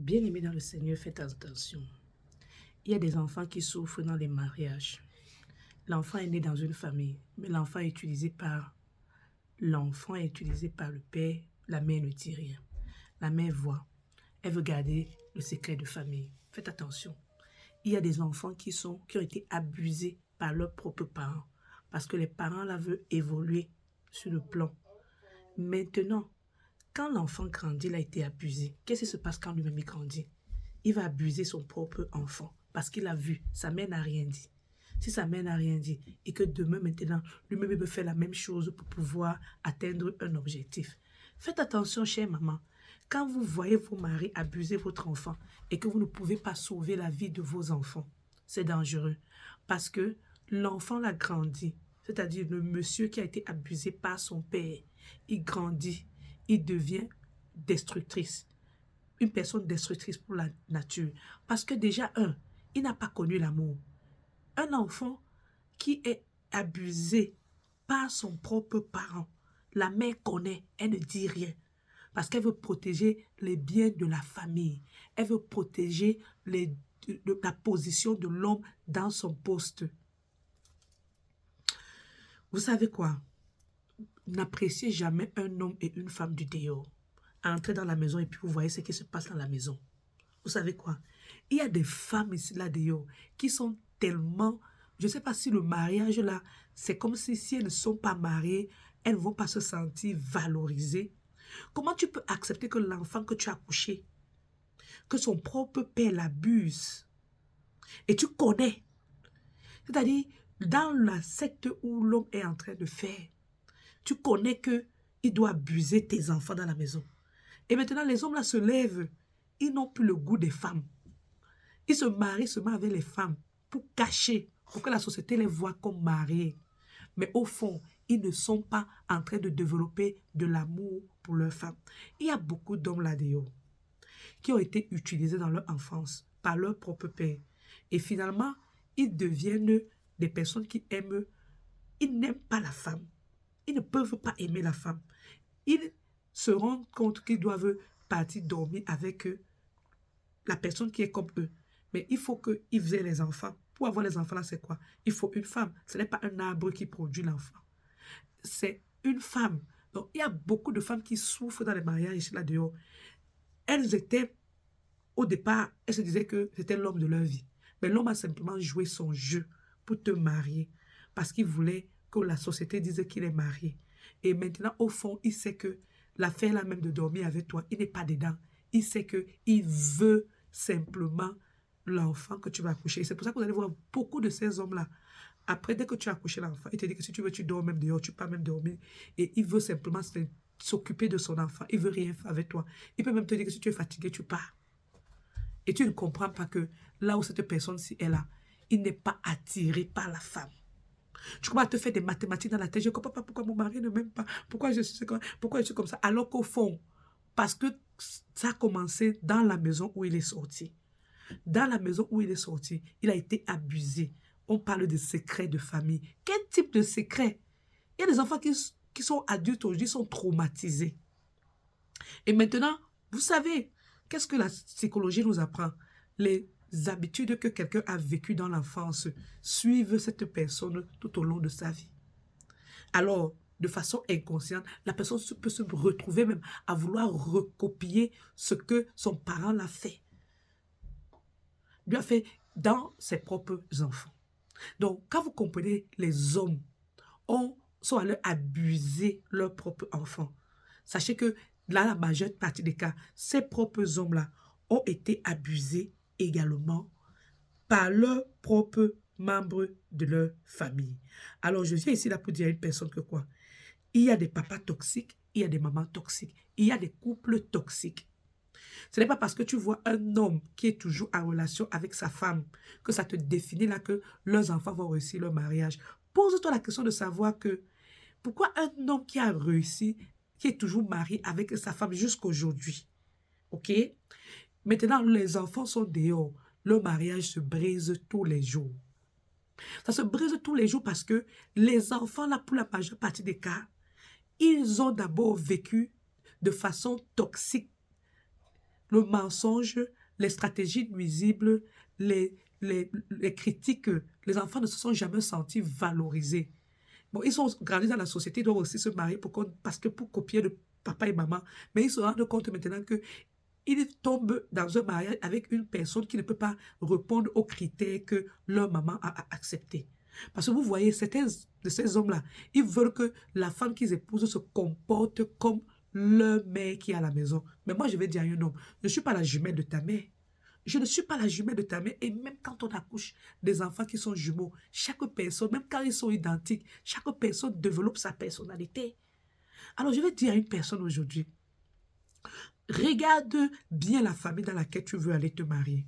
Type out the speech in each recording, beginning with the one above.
Bien-aimés dans le Seigneur, faites attention. Il y a des enfants qui souffrent dans les mariages. L'enfant est né dans une famille, mais l'enfant est utilisé par le père. La mère ne dit rien. La mère voit. Elle veut garder le secret de famille. Faites attention. Il y a des enfants qui ont été abusés par leurs propres parents parce que les parents là veulent évoluer sur le plan. Maintenant, quand l'enfant grandit, il a été abusé. Qu'est-ce qui se passe quand lui-même il grandit? Il va abuser son propre enfant parce qu'il a vu, sa mère n'a rien dit. Si sa mère n'a rien dit et que demain maintenant, lui-même veut faire la même chose pour pouvoir atteindre un objectif. Faites attention, chère maman. Quand vous voyez vos maris abuser votre enfant et que vous ne pouvez pas sauver la vie de vos enfants, c'est dangereux parce que l'enfant l'a grandi. C'est-à-dire le monsieur qui a été abusé par son père, il grandit, il devient destructrice. Une personne destructrice pour la nature. Parce que déjà, il n'a pas connu l'amour. Un enfant qui est abusé par son propre parent, la mère connaît, elle ne dit rien. Parce qu'elle veut protéger les biens de la famille. Elle veut protéger la position de l'homme dans son poste. Vous savez quoi? N'appréciez jamais un homme et une femme du dehors. Entrez dans la maison et puis vous voyez ce qui se passe dans la maison. Vous savez quoi? Il y a des femmes ici, là, d'ailleurs, qui sont tellement... Je ne sais pas si le mariage, là, c'est comme si elles ne sont pas mariées, elles ne vont pas se sentir valorisées. Comment tu peux accepter que l'enfant que tu as accouché, que son propre père l'abuse? Et tu connais. C'est-à-dire, dans la secte où l'homme est en train de faire, tu connais qu'il doit abuser tes enfants dans la maison. Et maintenant, les hommes là se lèvent. Ils n'ont plus le goût des femmes. Ils se marient seulement avec les femmes pour cacher, pour que la société les voit comme mariés. Mais au fond, ils ne sont pas en train de développer de l'amour pour leurs femmes. Il y a beaucoup d'hommes là-dedans qui ont été utilisés dans leur enfance par leur propre père. Et finalement, ils deviennent des personnes qui aiment, ils n'aiment pas la femme. Ils ne peuvent pas aimer la femme. Ils se rendent compte qu'ils doivent partir dormir avec eux, la personne qui est comme eux. Mais il faut qu'ils aient les enfants. Pour avoir les enfants, là, c'est quoi? Il faut une femme. Ce n'est pas un arbre qui produit l'enfant. C'est une femme. Donc, il y a beaucoup de femmes qui souffrent dans les mariages là-dehors. Elles étaient, au départ, elles se disaient que c'était l'homme de leur vie. Mais l'homme a simplement joué son jeu pour te marier. Parce qu'il voulait que la société dise qu'il est marié. Et maintenant, au fond, il sait que l'affaire là même de dormir avec toi, il n'est pas dedans. Il sait qu'il veut simplement l'enfant que tu vas accoucher. C'est pour ça que vous allez voir beaucoup de ces hommes-là. Après, dès que tu as accouché l'enfant, il te dit que si tu veux, tu dors même dehors, tu peux même dormir. Et il veut simplement s'occuper de son enfant. Il veut rien faire avec toi. Il peut même te dire que si tu es fatigué, tu pars. Et tu ne comprends pas que là où cette personne-ci est là, il n'est pas attiré par la femme. Tu commences à te faire des mathématiques dans la tête. Je ne comprends pas pourquoi mon mari ne m'aime pas. Pourquoi je suis comme ça. Alors qu'au fond, parce que ça a commencé dans la maison où il est sorti. Dans la maison où il est sorti, il a été abusé. On parle de secrets de famille. Quel type de secret? Il y a des enfants qui sont adultes aujourd'hui, sont traumatisés. Et maintenant, vous savez, qu'est-ce que la psychologie nous apprend? Les habitudes que quelqu'un a vécues dans l'enfance suivent cette personne tout au long de sa vie. Alors, de façon inconsciente, la personne peut se retrouver même à vouloir recopier ce que son parent l'a fait. Lui a fait dans ses propres enfants. Donc, quand vous comprenez, les hommes sont allés abuser leurs propres enfants. Sachez que là, la majeure partie des cas, ces propres hommes-là ont été abusés également par leurs propres membres de leur famille. Alors, je viens ici là pour dire à une personne que quoi? Il y a des papas toxiques, il y a des mamans toxiques, il y a des couples toxiques. Ce n'est pas parce que tu vois un homme qui est toujours en relation avec sa femme que ça te définit là que leurs enfants vont réussir leur mariage. Pose-toi la question de savoir que pourquoi un homme qui a réussi, qui est toujours marié avec sa femme jusqu'aujourd'hui, ok? Maintenant, les enfants sont dehors. Leur mariage se brise tous les jours. Ça se brise tous les jours parce que les enfants, là, pour la majeure partie des cas, ils ont d'abord vécu de façon toxique le mensonge, les stratégies nuisibles, les critiques, les enfants ne se sont jamais sentis valorisés. Bon, ils sont grandis dans la société, ils doivent aussi se marier parce que pour copier de papa et maman, mais ils se rendent compte maintenant que ils tombent dans un mariage avec une personne qui ne peut pas répondre aux critères que leur maman a acceptés. Parce que vous voyez, certains de ces hommes-là, ils veulent que la femme qu'ils épousent se comporte comme leur mère qui est à la maison. Mais moi, je vais dire à un homme, je ne suis pas la jumelle de ta mère. Je ne suis pas la jumelle de ta mère. Et même quand on accouche des enfants qui sont jumeaux, chaque personne, même quand ils sont identiques, chaque personne développe sa personnalité. Alors, je vais dire à une personne aujourd'hui, regarde bien la famille dans laquelle tu veux aller te marier.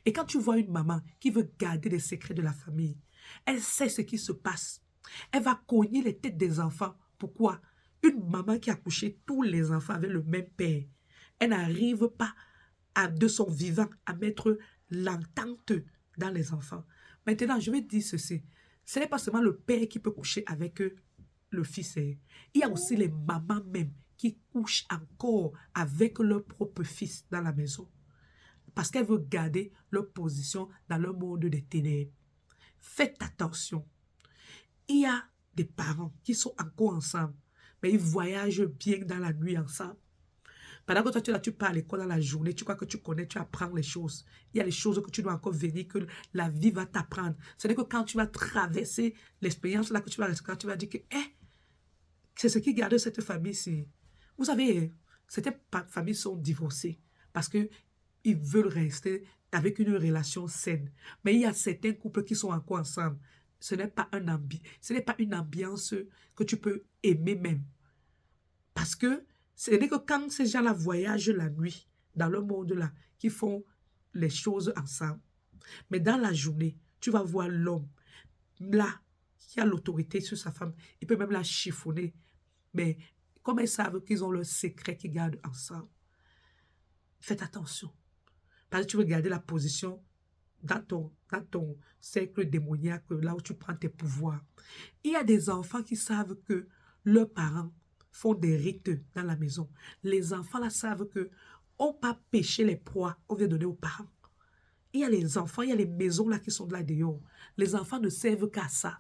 Et quand tu vois une maman qui veut garder les secrets de la famille, elle sait ce qui se passe. Elle va cogner les têtes des enfants. Pourquoi? Une maman qui a couché tous les enfants avec le même père, elle n'arrive pas de son vivant à mettre l'entente dans les enfants. Maintenant, je vais dire ceci. Ce n'est pas seulement le père qui peut coucher avec le fils. Il y a aussi les mamans même qui couchent encore avec leur propre fils dans la maison. Parce qu'elles veulent garder leur position dans le monde des ténèbres. Faites attention. Il y a des parents qui sont encore ensemble, mais ils voyagent bien dans la nuit ensemble. Pendant que toi, tu es là, tu pars à l'école dans la journée, tu crois que tu connais, tu apprends les choses. Il y a les choses que tu dois encore venir, que la vie va t'apprendre. Ce n'est que quand tu vas traverser l'expérience là que tu vas rester, quand tu vas dire que c'est ce qui garde cette famille-ci. Vous savez, certaines familles sont divorcées parce qu'ils veulent rester avec une relation saine. Mais il y a certains couples qui sont encore ensemble. Ce n'est pas une ambiance que tu peux aimer même. Parce que ce n'est que quand ces gens-là voyagent la nuit, dans le monde-là, qui font les choses ensemble. Mais dans la journée, tu vas voir l'homme, là, qui a l'autorité sur sa femme. Il peut même la chiffonner. Mais comme ils savent qu'ils ont leur secret qu'ils gardent ensemble, faites attention. Parce que tu veux garder la position dans ton cercle démoniaque, là où tu prends tes pouvoirs. Il y a des enfants qui savent que leurs parents font des rites dans la maison. Les enfants là savent que on ne pas pêcher les proies, on vient donner aux parents. Il y a les enfants, il y a les maisons là qui sont là dehors. Les enfants ne servent qu'à ça.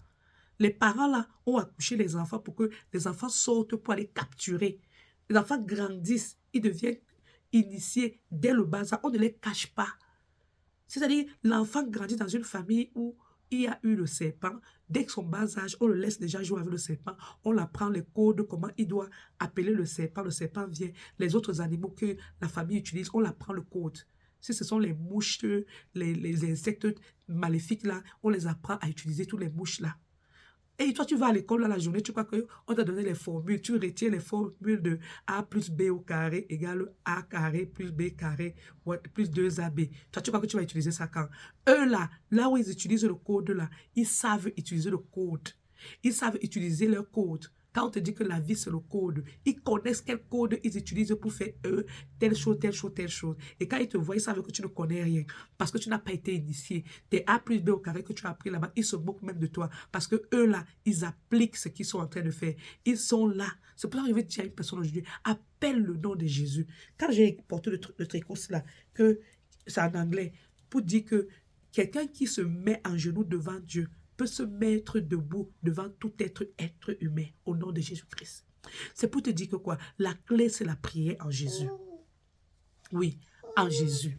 Les parents là ont accouché les enfants pour que les enfants sortent pour aller capturer. Les enfants grandissent, ils deviennent initiés dès le bas âge. On ne les cache pas. C'est-à-dire, l'enfant grandit dans une famille où il y a eu le serpent. Dès que son bas âge, on le laisse déjà jouer avec le serpent. On apprend les codes, comment il doit appeler le serpent. Le serpent vient. Les autres animaux que la famille utilise, on apprend le code. Si ce sont les mouches, les insectes maléfiques là, on les apprend à utiliser tous les mouches là. Et toi, tu vas à l'école dans la journée, tu crois qu'on t'a donné les formules, tu retiens les formules de A plus B au carré égale A carré plus B carré plus 2AB. Toi, tu crois que tu vas utiliser ça quand? Eux là où ils utilisent le code là, ils savent utiliser le code. Ils savent utiliser leur code. Quand on te dit que la vie, c'est le code, ils connaissent quel code ils utilisent pour faire telle chose, telle chose, telle chose. Et quand ils te voient, ils savent que tu ne connais rien parce que tu n'as pas été initié. Tes A plus B au carré que tu as appris là-bas, ils se moquent même de toi parce que eux là, ils appliquent ce qu'ils sont en train de faire. Ils sont là. C'est pour ça que je vais dire à une personne aujourd'hui, appelle le nom de Jésus. Quand j'ai porté le tricot là, que c'est en anglais, pour dire que quelqu'un qui se met en genoux devant Dieu peut se mettre debout devant tout être humain au nom de Jésus-Christ. C'est pour te dire que quoi? La clé, c'est la prière en Jésus. Oui, en Jésus.